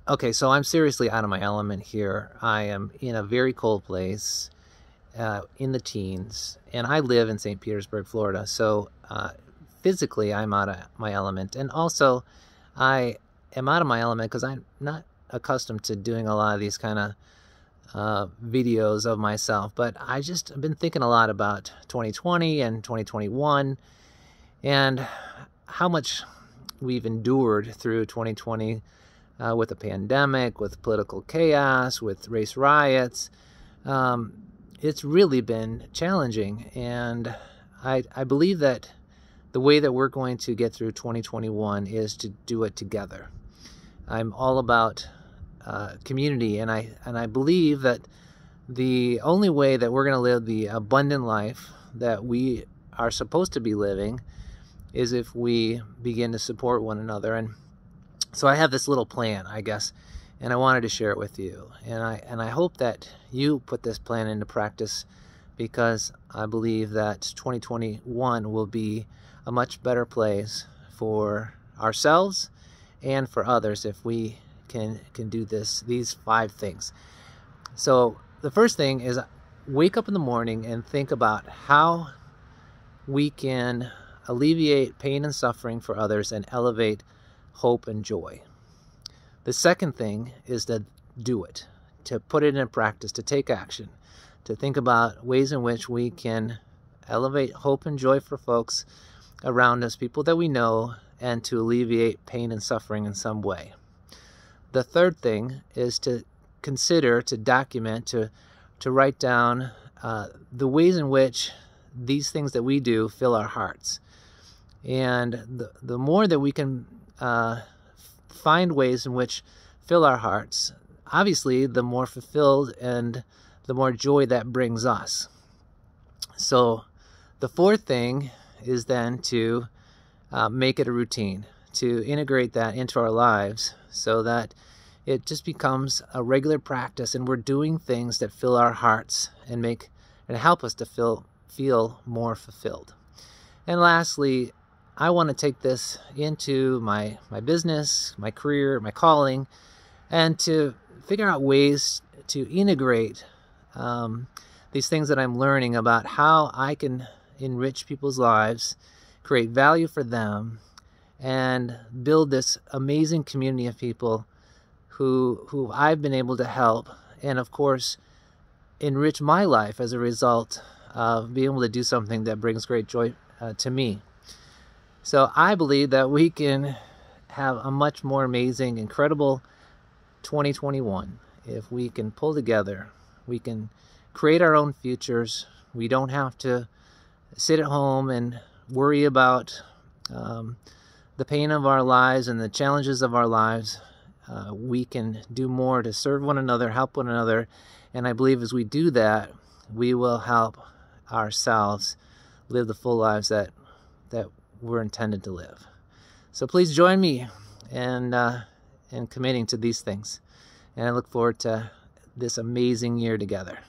Okay, so I'm seriously out of my element here. I am in a very cold place, in the teens, and I live in St. Petersburg, Florida. So physically, I'm out of my element, and also I am out of my element because I'm not accustomed to doing a lot of these kind of videos of myself. But I just have been thinking a lot about 2020 and 2021, and how much we've endured through 2020. With the pandemic, with political chaos, with race riots. It's really been challenging, and I believe that the way that we're going to get through 2021 is to do it together. I'm all about community, and I believe that the only way that we're going to live the abundant life that we are supposed to be living is if we begin to support one another. And so I have this little plan, I guess, and I wanted to share it with you. And I hope that you put this plan into practice, because I believe that 2021 will be a much better place for ourselves and for others if we can do these 5 things. So the first thing is, wake up in the morning and think about how we can alleviate pain and suffering for others and elevate hope and joy. The second thing is to do it, to put it in practice, to take action, to think about ways in which we can elevate hope and joy for folks around us, people that we know, and to alleviate pain and suffering in some way. The third thing is to consider, to document, to write down the ways in which these things that we do fill our hearts. And the more that we can find ways in which fill our hearts, obviously the more fulfilled and the more joy that brings us. So the fourth thing is then to make it a routine, to integrate that into our lives so that it just becomes a regular practice, and we're doing things that fill our hearts and help us to feel more fulfilled. And lastly, I want to take this into my business, my career, my calling, and to figure out ways to integrate these things that I'm learning about how I can enrich people's lives, create value for them, and build this amazing community of people who I've been able to help, and of course enrich my life as a result of being able to do something that brings great joy to me. So I believe that we can have a much more amazing, incredible 2021 if we can pull together. We can create our own futures. We don't have to sit at home and worry about the pain of our lives and the challenges of our lives. We can do more to serve one another, help one another, and I believe as we do that, we will help ourselves live the full lives that we're intended to live. So please join me in committing to these things, and I look forward to this amazing year together.